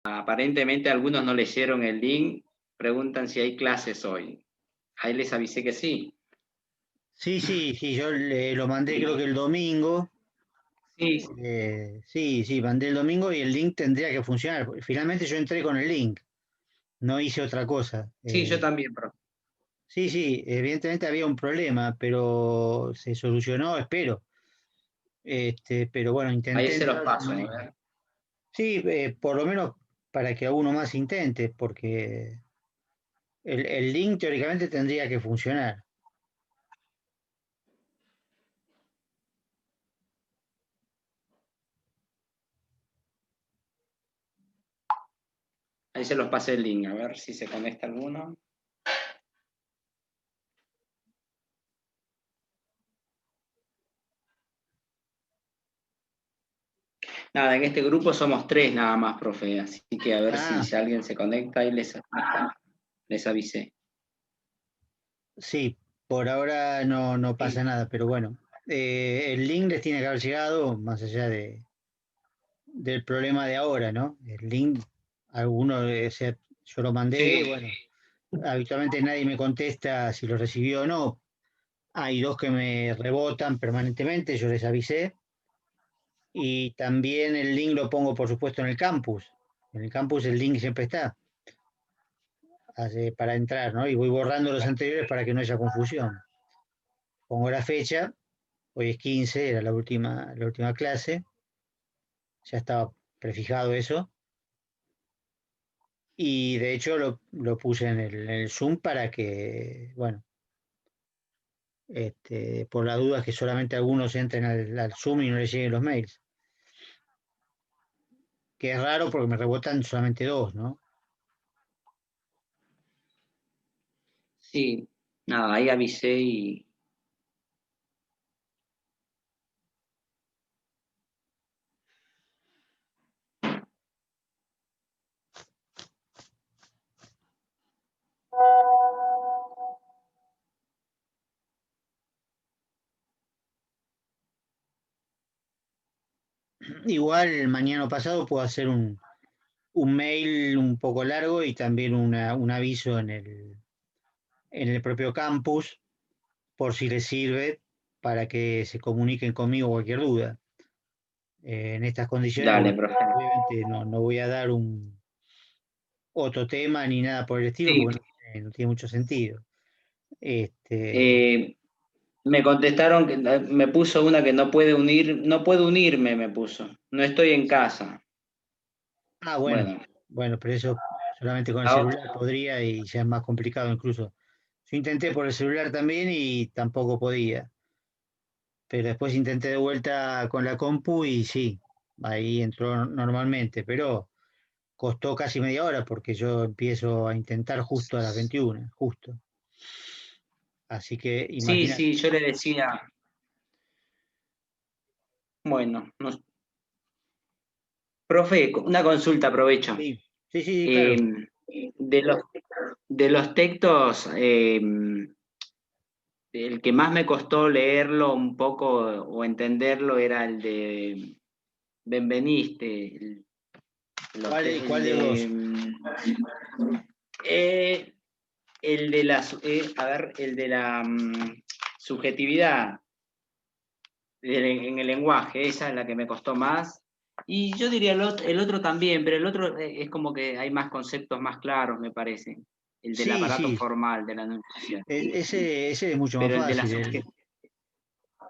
Aparentemente algunos no leyeron el link, preguntan si hay clases hoy. Ahí les avisé que sí. Sí, sí, sí, yo lo mandé creo que el domingo. Sí, Sí, sí, mandé el domingo y el link tendría que funcionar. Finalmente yo entré con el link, no hice otra cosa. sí, yo también, profe. Sí, sí, evidentemente había un problema, pero se solucionó, espero. Pero bueno, Ahí intenté se los entrar. paso, a ver. Sí, por lo menos para que uno más intente, porque el link teóricamente tendría que funcionar. Ahí se los pasé el link, a ver si se conecta alguno. Nada, en este grupo somos 3 nada más, profe, así que a ver Ah, si alguien se conecta y les avisé. sí, por ahora no, no pasa Sí. nada, pero bueno, el link les tiene que haber llegado más allá del problema de ahora, ¿no? El link, alguno, yo lo mandé, Sí. bueno, habitualmente nadie me contesta si lo recibió o no. Hay dos que me rebotan permanentemente, yo les avisé. Y también el link lo pongo, por supuesto, en el campus. En el campus el link siempre está para entrar, ¿no? Y voy borrando los anteriores para que no haya confusión. Pongo la fecha, hoy es 15, era la última clase, ya estaba prefijado eso. Y de hecho lo puse en el Zoom para que, bueno, por la duda que solamente algunos entren al Zoom y no les lleguen los mails. Que es raro porque me rebotan solamente dos, ¿no? Sí, nada, ahí avisé y... Igual mañana pasado puedo hacer un mail un poco largo y también un aviso en el propio campus por si les sirve para que se comuniquen conmigo cualquier duda. En estas condiciones, Dale, porque profe. obviamente no voy a dar otro tema ni nada por el estilo Sí, porque no tiene mucho sentido. Este, eh, me contestaron que me puso una que no puedo unirme, me puso. No estoy en casa. bueno, Bueno, bueno, pero eso solamente con el la celular otra. podría y ya es más complicado incluso. Yo intenté por el celular también y tampoco podía. Pero después intenté de vuelta con la compu y sí, ahí entró normalmente, pero costó casi media hora porque yo empiezo a intentar justo a las 21, justo. Así que Sí, imagínate. sí, yo le decía, bueno, profe, una consulta, aprovecho. Sí, sí, sí, sí, Eh, claro. de los textos, el que más me costó leerlo un poco o entenderlo era el de Benveniste, Cuál el de los de dos? eh, el de la a ver, el de la subjetividad en el lenguaje, esa es la que me costó más. Y yo diría el otro también, pero el otro es como que hay más conceptos más claros, me parece. El del Sí, aparato sí, formal, de la enunciación. ese es mucho más Pero el de la fácil. subjetividad,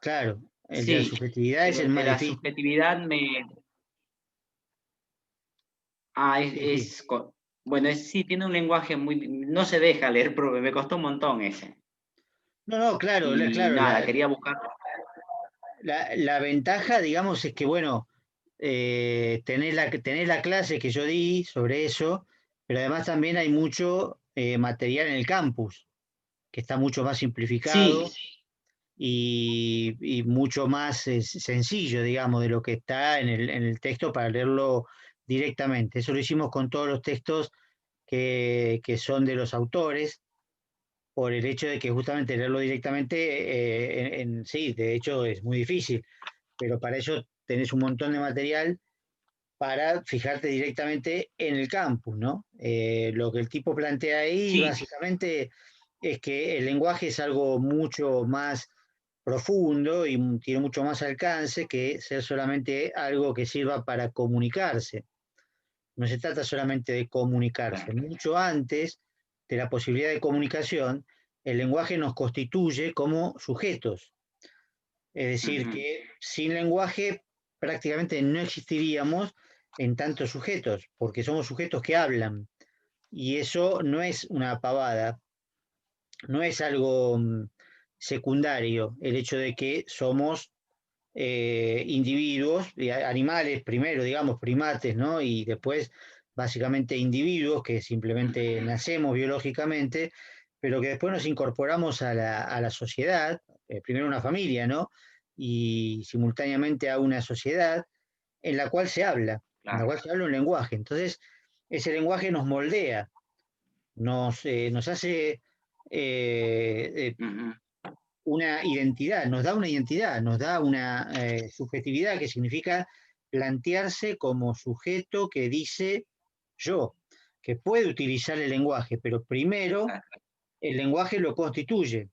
Claro, el de la sí, subjetividad es pero el el de más la difícil. subjetividad Ah, Sí, sí. bueno, sí, tiene un lenguaje muy... No se deja leer, pero me costó un montón ese. No, no, claro, Y claro, nada, quería buscar... la ventaja, digamos, es que, bueno, tenés la clase que yo di sobre eso, pero además también hay mucho material en el campus, que está mucho más Sí, simplificado y mucho más sencillo, digamos, de lo que está en el texto para leerlo directamente. Eso lo hicimos con todos los textos que son de los autores, por el hecho de que justamente leerlo directamente, sí, de hecho es muy difícil, pero para eso tenés un montón de material para fijarte directamente en el campus, ¿no? Lo que el tipo plantea ahí Sí, básicamente es que el lenguaje es algo mucho más profundo y tiene mucho más alcance que ser solamente algo que sirva para comunicarse. No se trata solamente de comunicarse. claro. Mucho antes de la posibilidad de comunicación, el lenguaje nos constituye como sujetos. Es decir, Ujú, que sin lenguaje prácticamente no existiríamos en tantos sujetos, porque somos sujetos que hablan. Y eso no es una pavada, no es algo secundario, el hecho de que somos individuos, animales primero, digamos, primates, ¿no? Y después, básicamente, individuos que simplemente nacemos biológicamente, pero que después nos incorporamos a la sociedad, primero una familia, ¿no? Y simultáneamente a una sociedad en la cual se habla, en la claro. cual se habla un lenguaje. Entonces, ese lenguaje nos moldea, nos hace Ujú, una identidad, nos da una subjetividad que significa plantearse como sujeto que dice yo, que puede utilizar el lenguaje, pero primero claro. el lenguaje lo constituye,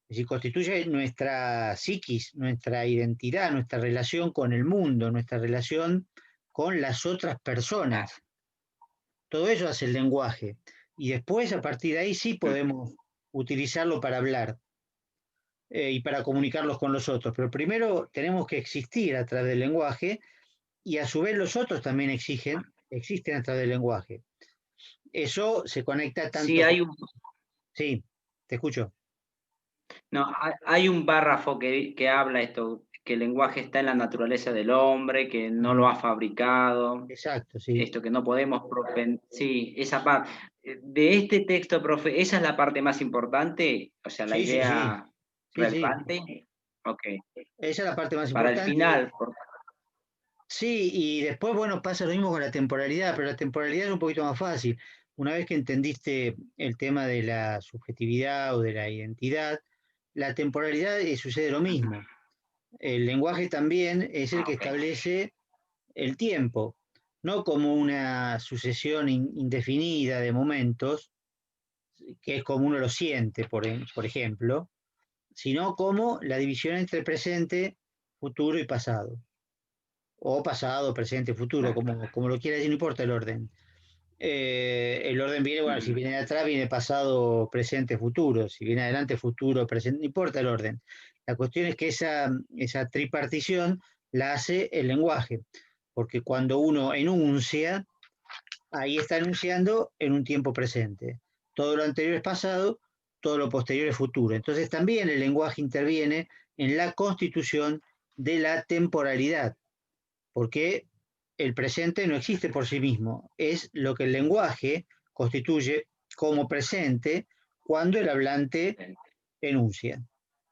es decir, constituye nuestra psiquis, nuestra identidad, nuestra relación con el mundo, nuestra relación con las otras Claro. personas. Todo eso hace el lenguaje. Y después, a partir de ahí, sí Ujú. podemos utilizarlo para hablar y para comunicarlos con los otros. Pero primero tenemos que existir a través del lenguaje y a su vez los otros también existen a través del lenguaje. Eso se conecta Sí, tanto con... Sí, te escucho. no, hay un párrafo que habla esto, que el lenguaje está en la naturaleza del hombre, que no lo Ujú. ha fabricado, Exacto, sí. esto que no podemos sí, esa parte. De este texto, profe, ¿esa es la parte más importante? O sea, la Sí, sí, sí. idea Sí, sí. relevante. Ok. Esa es la parte más Para el importante. final, Sí, y después, bueno, pasa lo mismo con la temporalidad, pero la temporalidad es un poquito más fácil. Una vez que entendiste el tema de la subjetividad o de la identidad, la temporalidad sucede lo mismo. El lenguaje también es el que ok, establece el tiempo, no como una sucesión indefinida de momentos, que es como uno lo siente, por ejemplo, sino como la división entre presente, futuro y pasado, o pasado, presente, futuro, claro. como lo quiera decir, no importa el orden. El orden viene, bueno, si Ujú, viene de atrás, viene pasado, presente, futuro. Si viene adelante, futuro, presente, no importa el orden. La cuestión es que esa tripartición la hace el lenguaje, porque cuando uno enuncia, ahí está enunciando en un tiempo presente. Todo lo anterior es pasado, todo lo posterior es futuro. Entonces también el lenguaje interviene en la constitución de la temporalidad, porque el presente no existe por sí mismo, es lo que el lenguaje constituye como presente cuando el hablante enuncia,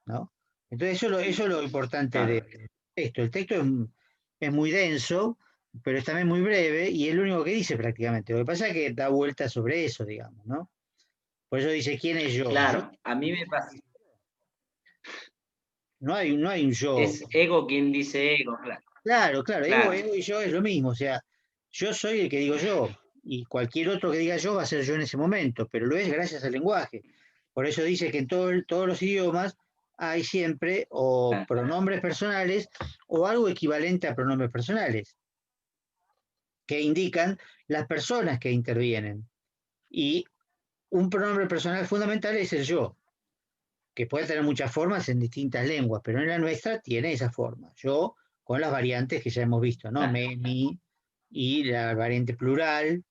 ¿no? Entonces eso es lo importante claro. del texto. El texto es muy denso, pero es también muy breve y es lo único que dice prácticamente. Lo que pasa es que da vueltas sobre eso, digamos, ¿no? Por eso dice, ¿quién es yo? Yo Claro, a mí me pasa. no hay un yo. Es ego quien dice ego, claro. Claro, claro, Claro, ego y yo es lo mismo, o sea, yo soy el que digo yo, y cualquier otro que diga yo va a ser yo en ese momento, pero lo es gracias al lenguaje. Por eso dice que en todos los idiomas hay siempre o claro, pronombres personales o algo equivalente a pronombres personales, que indican las personas que intervienen. Y un pronombre personal fundamental es el yo, que puede tener muchas formas en distintas lenguas, pero en la nuestra tiene esa forma. Yo, con las variantes que ya hemos visto, ¿no? claro, Me, mi, y la variante plural,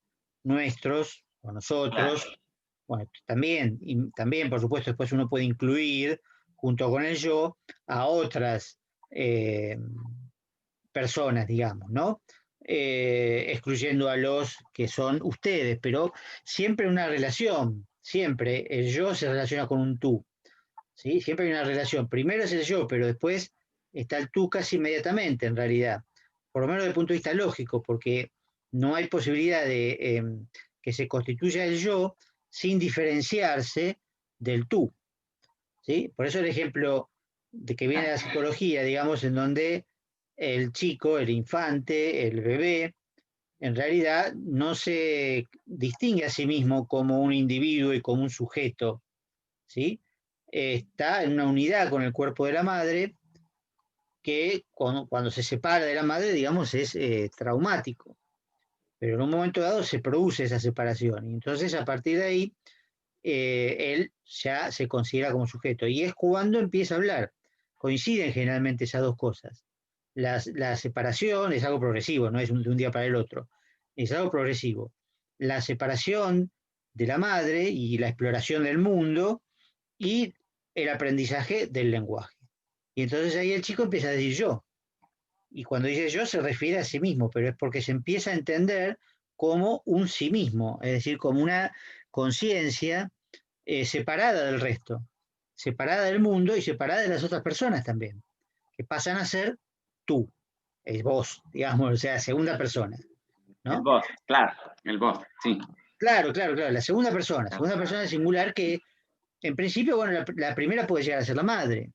nuestros, o claro. nosotros. Bueno, también, y también, por supuesto, después uno puede incluir, junto con el yo, a otras eh, personas, digamos, ¿no? Excluyendo a los que son ustedes, pero siempre una relación, siempre el yo se relaciona con un tú. ¿Sí? Siempre hay una relación. Primero es el yo, pero después está el tú casi inmediatamente, en realidad. Por lo menos desde el punto de vista lógico, porque no hay posibilidad de que se constituya el yo sin diferenciarse del tú. ¿Sí? Por eso el ejemplo de que viene de la psicología, digamos, en donde el chico, el infante, el bebé, en realidad no se distingue a sí mismo como un individuo y como un sujeto, ¿sí? Está en una unidad con el cuerpo de la madre que cuando se separa de la madre, digamos, es traumático. Pero en un momento dado se produce esa separación. Y entonces, a partir de ahí, él ya se considera como sujeto. Y es cuando empieza a hablar. Coinciden generalmente esas dos cosas. La separación es algo progresivo, no es de un día para el otro. Es algo progresivo. La separación de la madre y la exploración del mundo y el aprendizaje del lenguaje. Y entonces ahí el chico empieza a decir yo. Y cuando dice yo se refiere a sí mismo, pero es porque se empieza a entender como un sí mismo, es decir, como una conciencia separada del resto, separada del mundo y separada de las otras personas también, que pasan a ser tú, es vos, digamos, o sea, segunda persona, El ¿no? vos, claro, el vos, sí. Claro, claro, claro, la segunda persona singular que en principio, bueno, la primera puede llegar a ser la madre,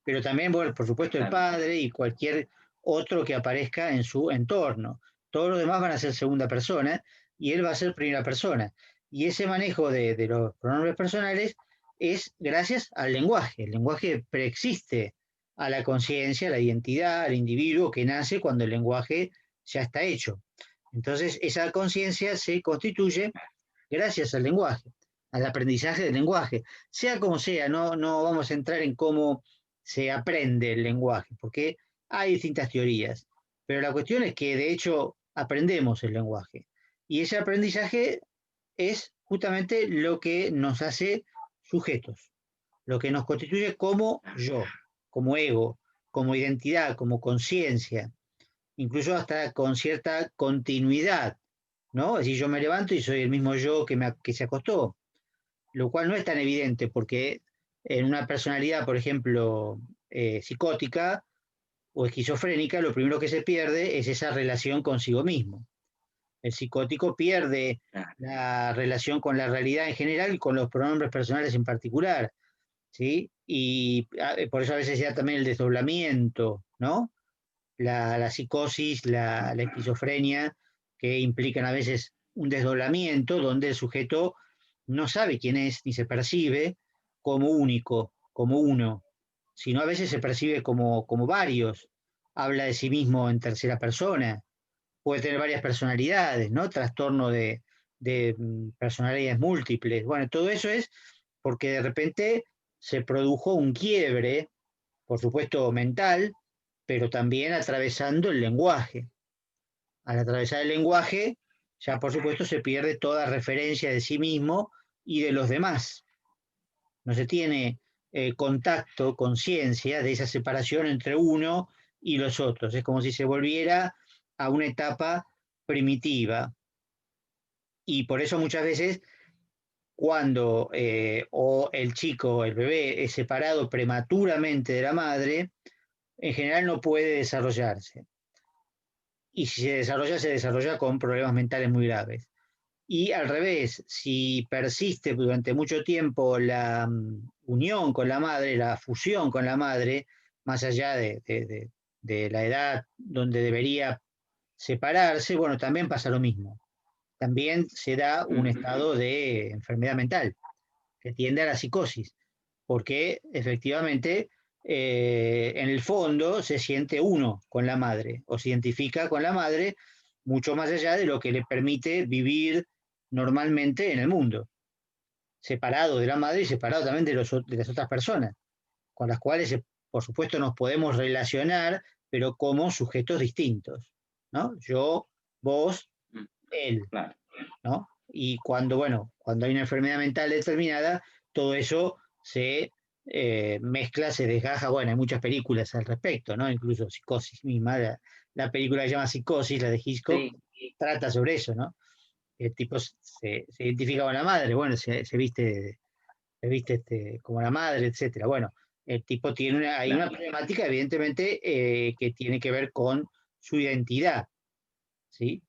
pero también, bueno, por supuesto, el Claro. padre y cualquier otro que aparezca en su entorno. Todos los demás van a ser segunda persona y él va a ser primera persona. Y ese manejo de los pronombres personales es gracias al lenguaje. El lenguaje preexiste a la conciencia, a la identidad, al individuo que nace cuando el lenguaje ya está hecho. Entonces, esa conciencia se constituye gracias al lenguaje, al aprendizaje del lenguaje. Sea como sea, no vamos a entrar en cómo se aprende el lenguaje, porque hay distintas teorías, pero la cuestión es que de hecho aprendemos el lenguaje y ese aprendizaje es justamente lo que nos hace sujetos, lo que nos constituye como yo, como ego, como identidad, como conciencia, incluso hasta con cierta continuidad, ¿no? Es decir, yo me levanto y soy el mismo yo que se acostó, lo cual no es tan evidente porque en una personalidad, por ejemplo, psicótica o esquizofrénica, lo primero que se pierde es esa relación consigo mismo. El psicótico pierde Claro. la relación con la realidad en general y con los pronombres personales en particular, ¿sí? Y por eso a veces se da también el desdoblamiento, ¿no? La psicosis, la esquizofrenia, que implican a veces un desdoblamiento donde el sujeto no sabe quién es ni se percibe como único, como uno, sino a veces se percibe como varios. Habla de sí mismo en tercera persona, puede tener varias personalidades, ¿no? Trastorno de personalidades múltiples. Bueno, todo eso es porque de repente se produjo un quiebre, por supuesto mental, pero también atravesando el lenguaje. Al atravesar el lenguaje, ya por supuesto se pierde toda referencia de sí mismo y de los demás. No se tiene contacto, conciencia de esa separación entre uno y los otros. Es como si se volviera a una etapa primitiva. Y por eso muchas veces cuando o el chico o el bebé es separado prematuramente de la madre, en general no puede desarrollarse. Y si se desarrolla con problemas mentales muy graves. Y al revés, si persiste durante mucho tiempo la unión con la madre, la fusión con la madre, más allá de la edad donde debería separarse, bueno, también pasa lo mismo. También se da un estado de enfermedad mental que tiende a la psicosis, porque efectivamente en el fondo se siente uno con la madre o se identifica con la madre mucho más allá de lo que le permite vivir normalmente en el mundo, separado de la madre y separado también de las otras personas, con las cuales por supuesto nos podemos relacionar, pero como sujetos distintos, ¿no? Yo, vos, él, Claro. ¿no? Y cuando, bueno, cuando hay una enfermedad mental determinada, todo eso se mezcla, se desgaja. Bueno, hay muchas películas al respecto, ¿no? Incluso Psicosis misma, la película que se llama Psicosis, la de Hitchcock, Sí, trata sobre eso, ¿no? El tipo se identifica con la madre, bueno, se viste como la madre, etcétera. Bueno, el tipo tiene hay una claro. problemática, evidentemente, que tiene que ver con su identidad, ¿sí?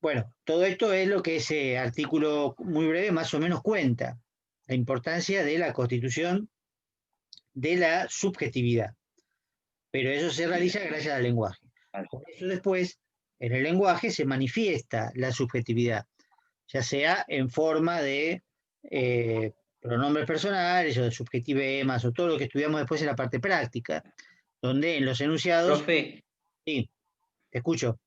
Bueno, todo esto es lo que ese artículo muy breve más o menos cuenta, la importancia de la constitución de la subjetividad, pero eso se realiza gracias al lenguaje. Claro. Por eso después En el lenguaje se manifiesta la subjetividad, ya sea en forma de pronombres personales o de subjetivemas o todo lo que estudiamos después en la parte práctica, donde en los enunciados, Profe, sí, te escucho.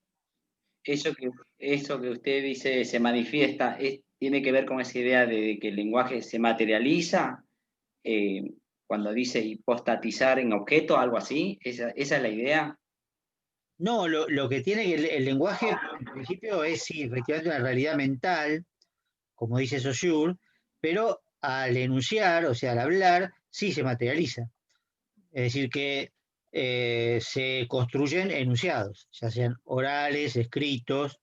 eso que, eso que usted dice se manifiesta, tiene que ver con esa idea de que el lenguaje se materializa, eh, cuando dice hipostatizar en objeto, algo así, esa es la idea. No, lo que tiene que el lenguaje, en principio, es sí, efectivamente una realidad mental, como dice Saussure, pero al enunciar, o sea, al hablar, sí se materializa. Es decir, que se construyen enunciados, ya sean orales, escritos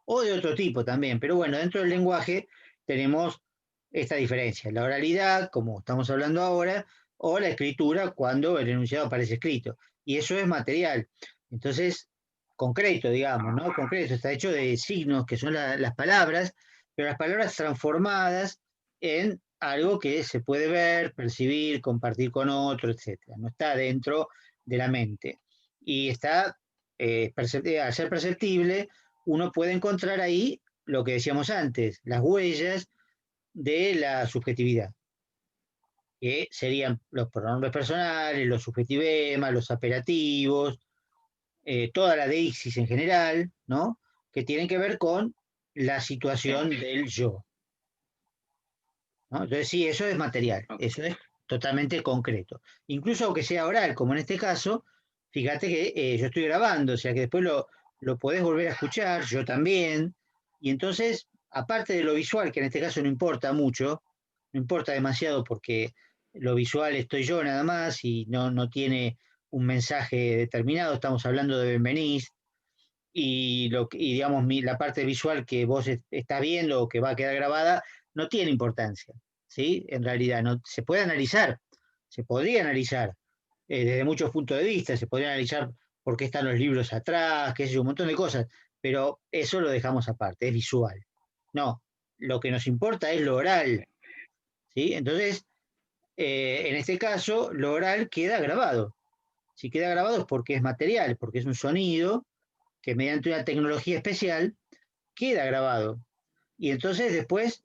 o de otro tipo también. Pero bueno, dentro del lenguaje tenemos esta diferencia, la oralidad, como estamos hablando ahora, o la escritura cuando el enunciado aparece escrito. Y eso es material. Entonces, concreto, digamos, ¿no? Concreto, está hecho de signos que son las palabras, pero las palabras transformadas en algo que se puede ver, percibir, compartir con otro, etcétera. No está dentro de la mente. Y está, al ser perceptible, uno puede encontrar ahí lo que decíamos antes, las huellas de la subjetividad, que serían los pronombres personales, los subjetivemas, los apelativos, toda la deixis en general, ¿no? Que tienen que ver con la situación Sí, del yo, ¿no? Entonces sí, eso es material, ok. eso es totalmente concreto. Incluso aunque sea oral, como en este caso, fíjate que yo estoy grabando, o sea que después lo podés volver a escuchar, yo también, y entonces, aparte de lo visual, que en este caso no importa mucho, no importa demasiado porque lo visual estoy yo nada más y no tiene un mensaje determinado, estamos hablando de Benveniste, y digamos la parte visual que vos estás viendo o que va a quedar grabada no tiene importancia, ¿sí? En realidad no se puede analizar, se podría analizar desde muchos puntos de vista, se podría analizar por qué están los libros atrás, qué sé yo, un montón de cosas, pero eso lo dejamos aparte, es visual. No, lo que nos importa es lo oral, ¿sí? Entonces, en este caso, lo oral queda grabado. Si queda grabado es porque es material, porque es un sonido que mediante una tecnología especial queda grabado. Y entonces después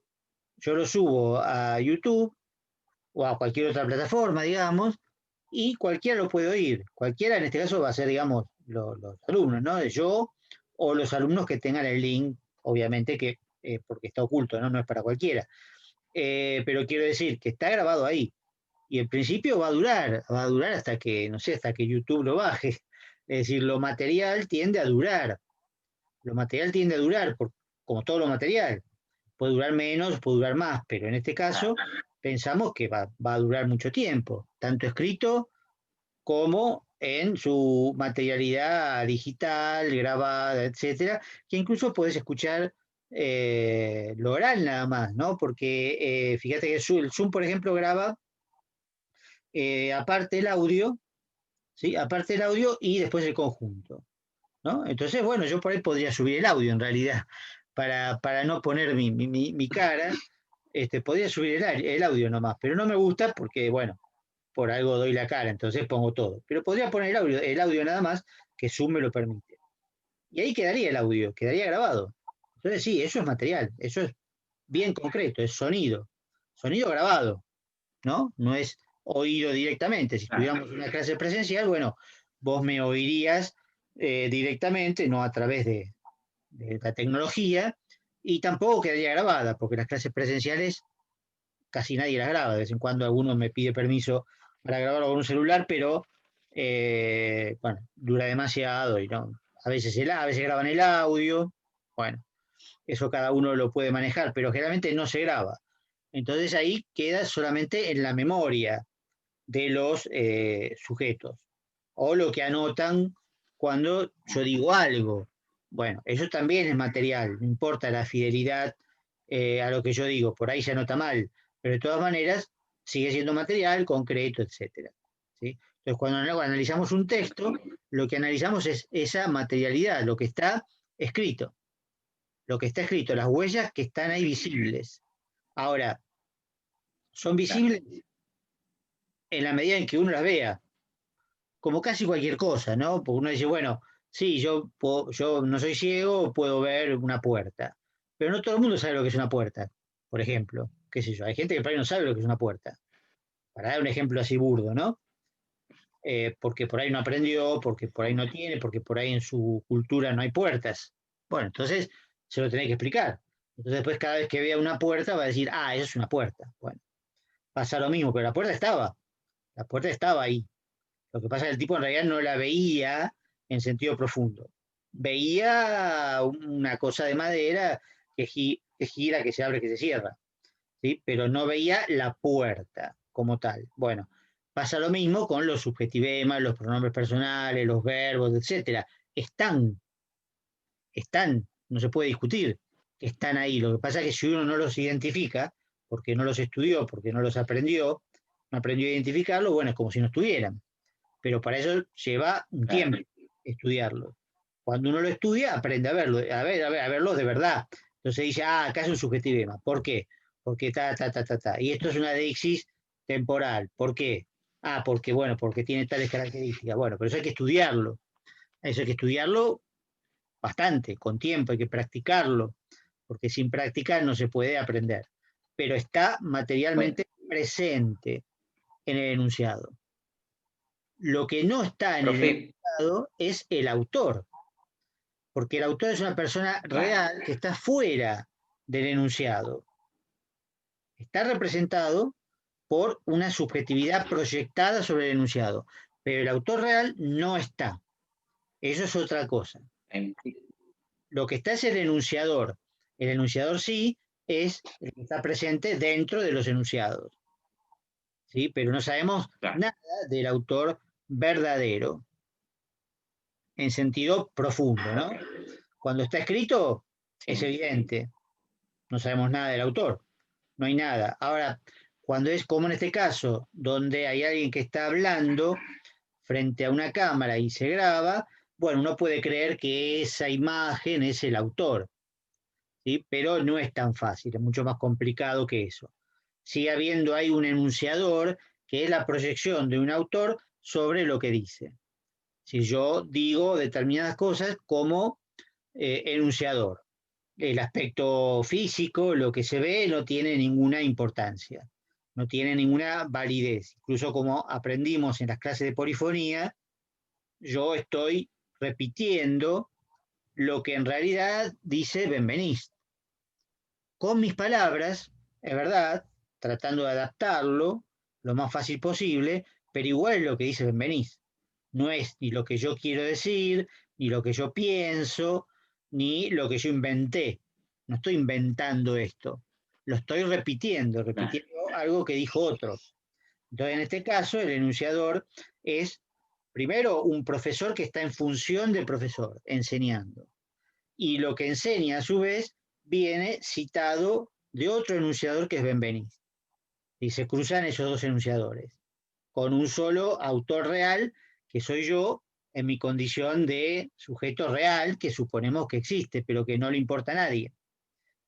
yo lo subo a YouTube o a cualquier otra plataforma, digamos, y cualquiera lo puede oír. Cualquiera en este caso va a ser, digamos, los alumnos, ¿no? Yo o los alumnos que tengan el link, obviamente que porque está oculto, ¿no? No es para cualquiera. Pero quiero decir que está grabado ahí. Y en principio va a durar hasta que, no sé, hasta que YouTube lo baje. Es decir, lo material tiende a durar. Lo material tiende a durar, como todo lo material. Puede durar menos, puede durar más, pero en este caso pensamos que va a durar mucho tiempo, tanto escrito como en su materialidad digital, grabada, etcétera, que incluso puedes escuchar lo oral nada más, ¿no? Porque fíjate que el Zoom, por ejemplo, graba aparte el audio, ¿sí? Aparte el audio y después el conjunto. ¿No? Entonces, bueno, yo por ahí podría subir el audio en realidad, para no poner mi cara, podría subir el audio nomás, pero no me gusta porque, bueno, por algo doy la cara, entonces pongo todo. Pero podría poner el audio nada más, que Zoom me lo permite. Y ahí quedaría el audio, quedaría grabado. Entonces sí, eso es material, eso es bien concreto, es sonido, sonido grabado, ¿no? No es oído directamente. Si Claro. estuviéramos en una clase presencial, bueno, vos me oirías directamente, no a través de la tecnología, y tampoco quedaría grabada, porque las clases presenciales casi nadie las graba. De vez en cuando alguno me pide permiso para grabarlo con un celular, pero bueno, dura demasiado y no. A veces graban el audio, bueno, eso cada uno lo puede manejar, pero generalmente no se graba. Entonces ahí queda solamente en la memoria de los sujetos o lo que anotan cuando yo digo algo. Bueno, eso también es material, no importa la fidelidad a lo que yo digo, por ahí se anota mal, pero de todas maneras sigue siendo material, concreto, etcétera. ¿Sí? Entonces, cuando analizamos un texto, lo que analizamos es esa materialidad, lo que está escrito, las huellas que están ahí visibles. Ahora, son Claro. visibles en la medida en que uno las vea, como casi cualquier cosa, ¿no? Porque uno dice, bueno, sí, yo no soy ciego, puedo ver una puerta, pero no todo el mundo sabe lo que es una puerta, por ejemplo, qué sé yo, hay gente que por ahí no sabe lo que es una puerta, para dar un ejemplo así burdo, ¿no? Porque por ahí no aprendió, porque por ahí no tiene, porque por ahí en su cultura no hay puertas. Bueno, entonces se lo tenés que explicar. Entonces después cada vez que vea una puerta va a decir, ah, eso es una puerta. Bueno, pasa lo mismo, pero la puerta estaba ahí. Lo que pasa es que el tipo en realidad no la veía en sentido profundo. Veía una cosa de madera que gira, que se abre, que se cierra, ¿sí? Pero no veía la puerta como tal. Bueno, pasa lo mismo con los subjetivemas, los pronombres personales, los verbos, etcétera. Están, no se puede discutir que están ahí. Lo que pasa es que si uno no los identifica, porque no los estudió, porque no los aprendió, no aprendió a identificarlo, bueno, es como si no estuvieran. Pero para eso lleva un tiempo estudiarlo. Cuando uno lo estudia, aprende a verlo, a verlo de verdad. Entonces dice, ah, acá es un subjetivema. ¿Por qué? Porque ta. Y esto es una deixis temporal. ¿Por qué? Ah, porque, bueno, porque tiene tales características. Bueno, pero eso hay que estudiarlo. Eso hay que estudiarlo bastante, con tiempo, hay que practicarlo, porque sin practicar no se puede aprender. Pero está Bueno, materialmente presente en el enunciado. Lo que no está en el profe, enunciado es el autor, porque el autor es una persona claro, real que está fuera del enunciado. Está representado por una subjetividad proyectada sobre el enunciado, pero el autor real no está. Eso es otra cosa. em, Lo que está es el enunciador. El enunciador sí es el que está presente dentro de los enunciados, ¿sí? Pero no sabemos claro, nada del autor verdadero en sentido profundo, ¿no? Cuando está escrito es sí. evidente, no sabemos nada del autor, no hay nada. Ahora, cuando es como en este caso, donde hay alguien que está hablando frente a una cámara y se graba, bueno, uno puede creer que esa imagen es el autor, ¿sí? Pero no es tan fácil, es mucho más complicado que eso. Sigue habiendo ahí un enunciador que es la proyección de un autor sobre lo que dice. Si yo digo determinadas cosas como enunciador, el aspecto físico, lo que se ve, no tiene ninguna importancia, no tiene ninguna validez. Incluso como aprendimos en las clases de polifonía, yo estoy repitiendo lo que en realidad dice Benveniste. Con mis palabras, es verdad, tratando de adaptarlo lo más fácil posible, pero igual es lo que dice Benveniste. No es ni lo que yo quiero decir, ni lo que yo pienso, ni lo que yo inventé. No estoy inventando esto. Lo estoy Claro. repitiendo algo que dijo otro. Entonces, en este caso, el enunciador es, primero, un profesor que está en función del profesor, enseñando. Y lo que enseña, a su vez, viene citado de otro enunciador que es Benveniste. Y se cruzan esos dos enunciadores, con un solo autor real, que soy yo, en mi condición de sujeto real, que suponemos que existe, pero que no le importa a nadie,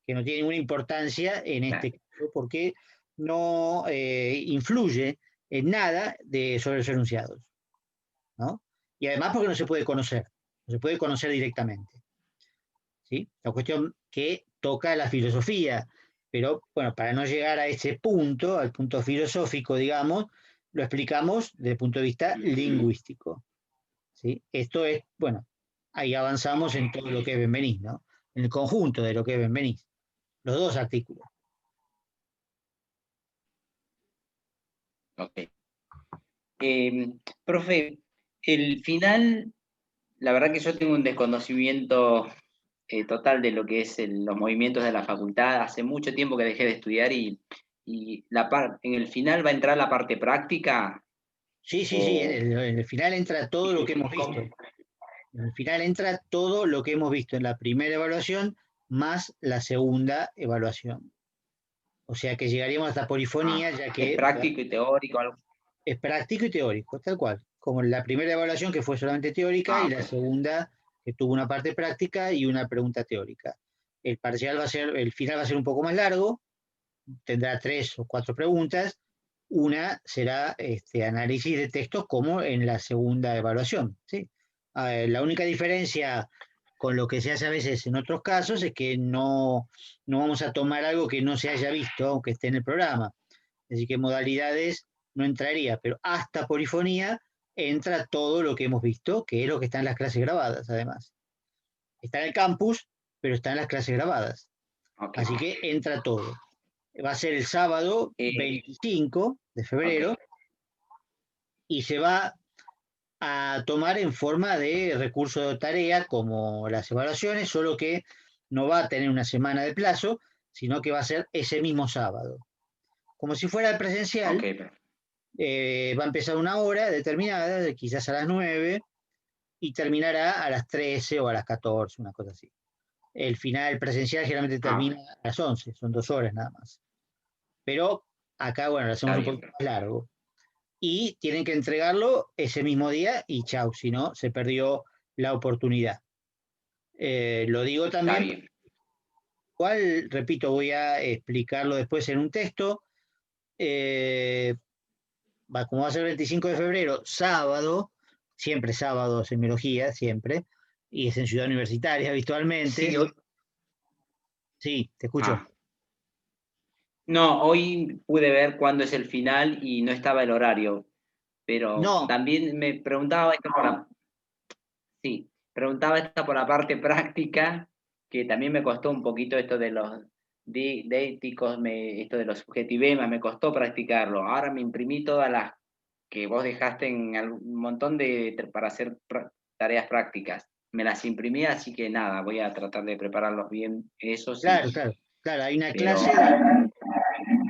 que no tiene ninguna importancia en este Claro. caso, porque no influye en nada sobre los enunciados, ¿no? Y además porque no se puede conocer, no se puede conocer directamente, ¿sí? La cuestión que toca la filosofía, pero bueno, para no llegar a ese punto, al punto filosófico, digamos, lo explicamos desde el punto de vista lingüístico, ¿sí? Esto es, bueno, ahí avanzamos en todo lo que es Benveniste, ¿no? En el conjunto de lo que es Benveniste, los dos artículos. Ok. Profe, el final, la verdad que yo tengo un desconocimiento total de lo que es los movimientos de la facultad. Hace mucho tiempo que dejé de estudiar y en el final va a entrar la parte práctica Sí, o en el final entra todo lo que hemos visto. ¿cómo? En el final entra todo lo que hemos visto en la primera evaluación más la segunda evaluación. O sea que llegaríamos hasta Ah, polifonía, ya es que práctico y teórico, algo. es práctico y teórico, tal cual. Como la primera evaluación que fue solamente teórica Ah, y ok. la segunda que tuvo una parte práctica y una pregunta teórica. El final va a ser un poco más largo, tendrá 3 o 4 preguntas. Una será análisis de textos como en la segunda evaluación, ¿sí? La única diferencia con lo que se hace a veces en otros casos es que no vamos a tomar algo que no se haya visto, aunque esté en el programa. Así que modalidades no entraría, pero hasta polifonía entra todo lo que hemos visto, que es lo que está en las clases grabadas, además. Está en el campus, pero está en las clases grabadas. Ok. Así que entra todo. Va a ser el sábado Eh, 25 de febrero ok. y se va a tomar en forma de recurso de tarea, como las evaluaciones, solo que no va a tener una semana de plazo, sino que va a ser ese mismo sábado. Como si fuera el Ok, presencial, va a empezar una hora determinada, quizás a las 9, y terminará a las 13 o a las 14, una cosa así. El final presencial generalmente ok, termina a las 11, son 2 horas nada más. Pero acá, bueno, lo hacemos está un bien. poquito más largo. Y tienen que entregarlo ese mismo día y chau, si no, se perdió la oportunidad. Lo digo Está también, bien. cual, repito, voy a explicarlo después en un texto. Eh, Como va a ser el 25 de febrero, sábado, siempre sábado, semiología, siempre, y es en Ciudad Universitaria habitualmente. Sí, Sí, te escucho. ah, no, hoy pude ver cuándo es el final y no estaba el horario, pero No, también me preguntaba esto sí, preguntaba esto por la parte práctica, que también me costó un poquito esto de los deíticos, esto de los subjetivemas, me costó practicarlo. Ahora me imprimí todas las que vos dejaste en un montón para hacer tareas prácticas. Me las imprimí, así que nada, voy a tratar de prepararlos bien, eso claro, sí, claro, claro, hay pero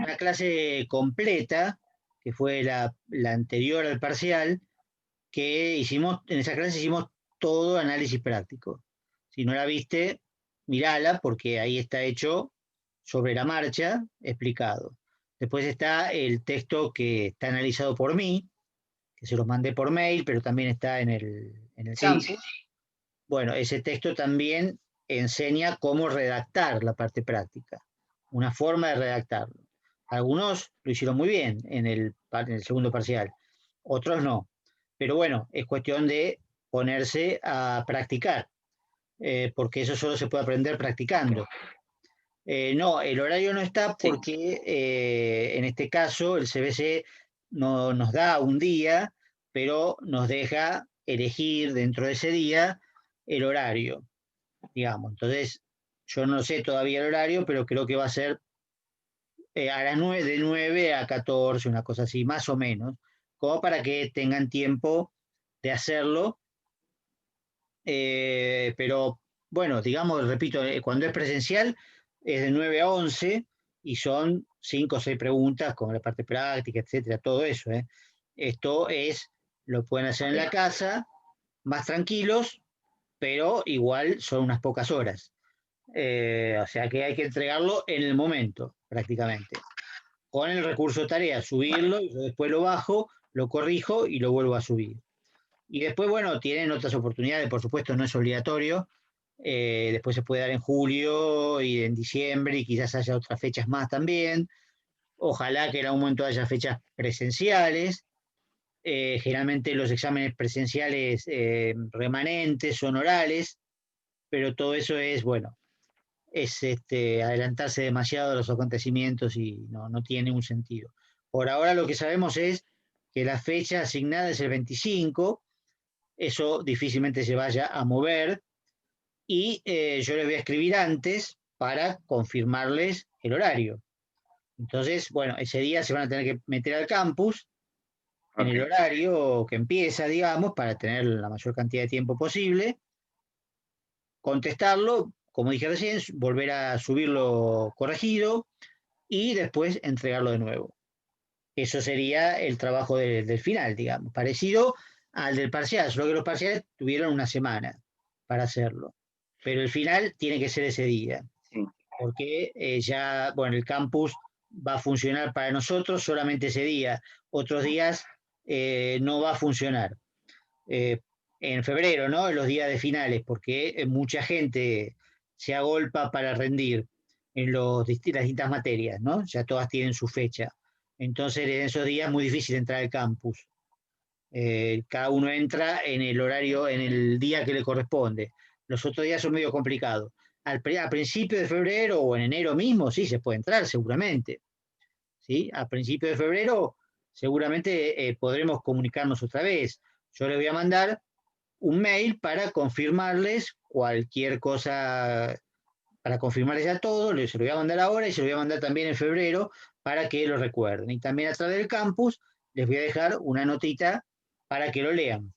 una clase completa, que fue la anterior al parcial, que hicimos, en esa clase hicimos todo análisis práctico. Si no la viste, mirala porque ahí está hecho sobre la marcha, explicado. Después está el texto que está analizado por mí, que se los mandé por mail, pero también está en el sí, campus. Bueno, ese texto también enseña cómo redactar la parte práctica, una forma de redactarlo. Algunos lo hicieron muy bien en el segundo parcial, otros no. Pero bueno, es cuestión de ponerse a practicar, porque eso solo se puede aprender ok, practicando. No, el horario no está sí, porque en este caso el CBC no nos da un día, pero nos deja elegir dentro de ese día el horario, digamos. Entonces, yo no sé todavía el horario, pero creo que va a ser a las 9, de 9 a 14, una cosa así, más o menos, como para que tengan tiempo de hacerlo. Pero bueno, digamos, repito, cuando es presencial es de 9 a 11 y son 5 o 6 preguntas con la parte práctica, etcétera, todo eso. Esto lo pueden hacer ok, en la casa, más tranquilos, pero igual son unas pocas horas. O sea que hay que entregarlo en el momento, prácticamente. Con el recurso tarea, vale, subirlo, y yo después lo bajo, lo corrijo y lo vuelvo a subir. Y después, bueno, tienen otras oportunidades, por supuesto, no es obligatorio. Después se puede dar en julio y en diciembre y quizás haya otras fechas más también. Ojalá que en algún momento haya fechas presenciales. Generalmente los exámenes presenciales remanentes son orales, pero todo eso es, bueno, es adelantarse demasiado a los acontecimientos y no tiene un sentido. Por ahora lo que sabemos es que la fecha asignada es el 25, eso difícilmente se vaya a mover y yo les voy a escribir antes para confirmarles el horario. Entonces, bueno, ese día se van a tener que meter al campus en ok, el horario que empieza, digamos, para tener la mayor cantidad de tiempo posible, contestarlo, como dije recién, volver a subirlo corregido y después entregarlo de nuevo. Eso sería el trabajo del final, digamos, parecido al del parcial, solo que los parciales tuvieron una semana para hacerlo. Pero el final tiene que ser ese día, sí, porque ya, bueno, el campus va a funcionar para nosotros solamente ese día. Otros días no va a funcionar. Eh, en febrero, ¿no? En los días de finales, porque mucha gente se agolpa para rendir en las distintas materias, ¿no? Ya todas tienen su fecha. Entonces, en esos días es muy difícil entrar al campus. Cada uno entra en el horario, en el día que le corresponde. Los otros días son medio complicados. A principio de febrero o en enero mismo, sí, se puede entrar seguramente. ¿Sí? A principio de febrero seguramente podremos comunicarnos otra vez. Yo le voy a mandar un mail para confirmarles cualquier cosa, para confirmarles a todos, se lo voy a mandar ahora y se lo voy a mandar también en febrero para que lo recuerden. Y también a través del campus les voy a dejar una notita para que lo lean.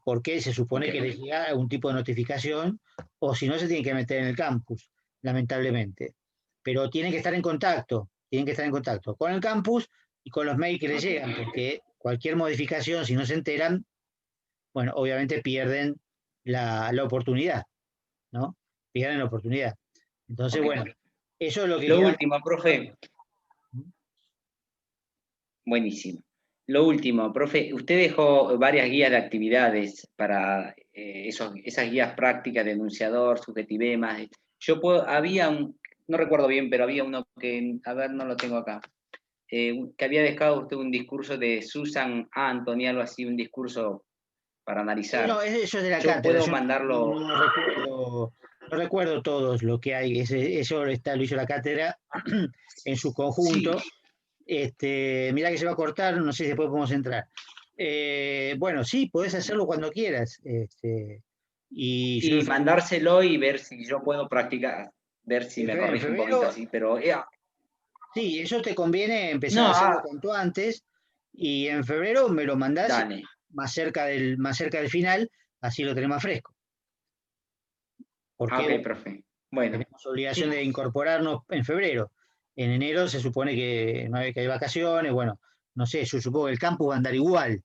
Porque se supone que les llega algún tipo de notificación o si no se tienen que meter en el campus, lamentablemente. Pero tienen que estar en contacto con el campus y con los mails que les llegan, porque cualquier modificación, si no se enteran, bueno, obviamente pierden la oportunidad, ¿no? Pierden la oportunidad. Entonces, bueno, eso es lo que Lo queda. último, profe. Buenísimo. Lo último, profe, usted dejó varias guías de actividades para esas guías prácticas de enunciador, subjetivemas. Había no recuerdo bien, pero había uno que, a ver, no lo tengo acá, que había dejado usted un discurso de Susan Anthony, algo así, un discurso para Sí, no, analizar. eso es de la Yo cátedra. puedo Yo mandarlo. no recuerdo todos lo que hay. Eso lo hizo la cátedra en su Sí, conjunto. Mirá que se va a cortar, no sé si después podemos entrar. Bueno, sí, podés hacerlo cuando quieras. Y yo y mandárselo y ver si yo puedo practicar, ver si me en corrige un poquito febrero, así, pero sí, eso te conviene empezar no, a hacerlo cuanto antes. Y en febrero me lo mandás dale. más cerca del final, así lo tenés más fresco. Porque, Ok, bueno, profe. Bueno, tenemos obligación sí, de incorporarnos en febrero. En enero se supone que no hay, que hay vacaciones, bueno, no sé, yo supongo que el campus va a andar igual,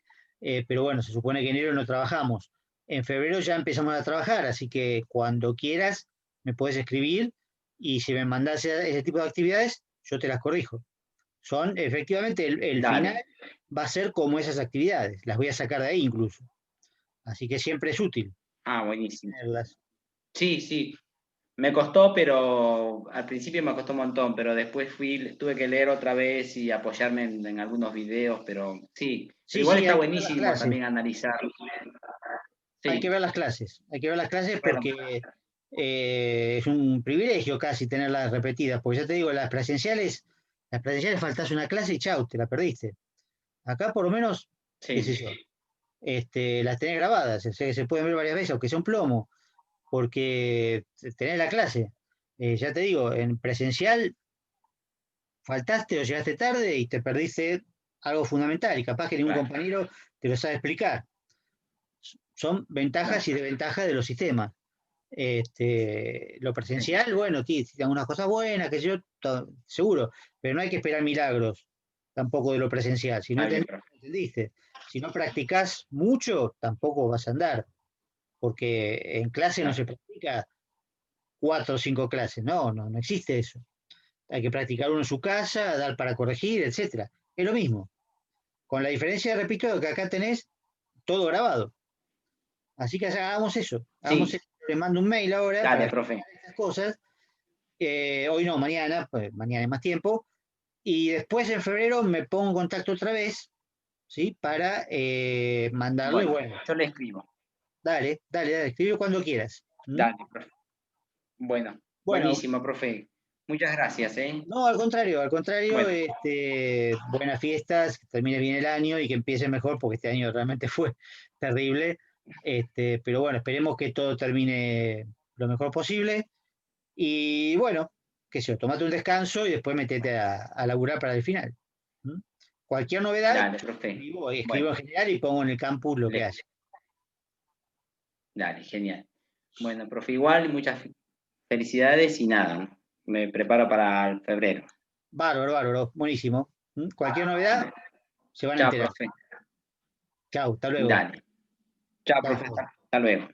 pero bueno, se supone que en enero no trabajamos. En febrero ya empezamos a trabajar, así que cuando quieras me puedes escribir y si me mandás ese tipo de actividades, yo te las corrijo. Son, efectivamente, el final dale. va a ser como esas actividades, las voy a sacar de ahí incluso. Así que siempre es útil Ah, buenísimo. tenerlas. Sí, sí. Me costó, pero al principio me costó un montón, pero después tuve que leer otra vez y apoyarme en algunos videos, pero sí, pero Sí, igual sí, está hay que ver las buenísimo clases. también analizar. Hay que Sí, ver las clases, hay que ver las clases bueno, porque es un privilegio casi tenerlas repetidas, porque ya te digo, las presenciales faltas una clase y chau, te la perdiste. Acá por lo menos, qué sí, sé yo, las tenés grabadas, o sea, que se pueden ver varias veces, aunque sea un plomo, porque tenés la clase. Ya te digo, en presencial faltaste o llegaste tarde y te perdiste algo fundamental y capaz que ningún claro, compañero te lo sabe explicar. Son ventajas claro, y desventajas de los sistemas. Lo sí. presencial, bueno, tiene algunas cosas buenas, que yo, seguro, pero no hay que esperar milagros tampoco de lo presencial. Si no Está bien, entendiste, profe. no entendiste. Si no practicás mucho, tampoco vas a andar, porque en clase no Claro, se practica 4 o 5 clases, no existe eso. Hay que practicar uno en su casa, dar para corregir, etcétera. Es lo mismo. Con la diferencia, repito, de que acá tenés todo grabado. Así que hagamos eso. Hagamos sí, eso. Le mando un mail ahora para dale, explicar profe. estas cosas. Hoy no, mañana, pues mañana hay más tiempo. Y después en febrero me pongo en contacto otra vez, ¿sí? Para mandarle, Bueno, bueno, yo le escribo. dale, escribe cuando quieras. ¿Mm? Dale, profe. Bueno, Bueno, buenísimo, profe. Muchas gracias, ¿eh? no, al contrario, Bueno, buenas fiestas, que termine bien el año y que empiece mejor, porque este año realmente fue terrible. Pero bueno, esperemos que todo termine lo mejor posible. Y bueno, qué sé yo, tomate un descanso y después metete a laburar para el final. ¿Mm? Cualquier novedad, dale, profe. escribo Bueno, en general y pongo en el campus lo que le- haya. dale, genial. Bueno, profe, igual, muchas felicidades y nada, me preparo para el febrero. Bárbaro, buenísimo. Cualquier novedad, se van a Chao, enterar. profe. Chau, hasta luego. Dale. Chao, Chau, profe. chau. Hasta luego.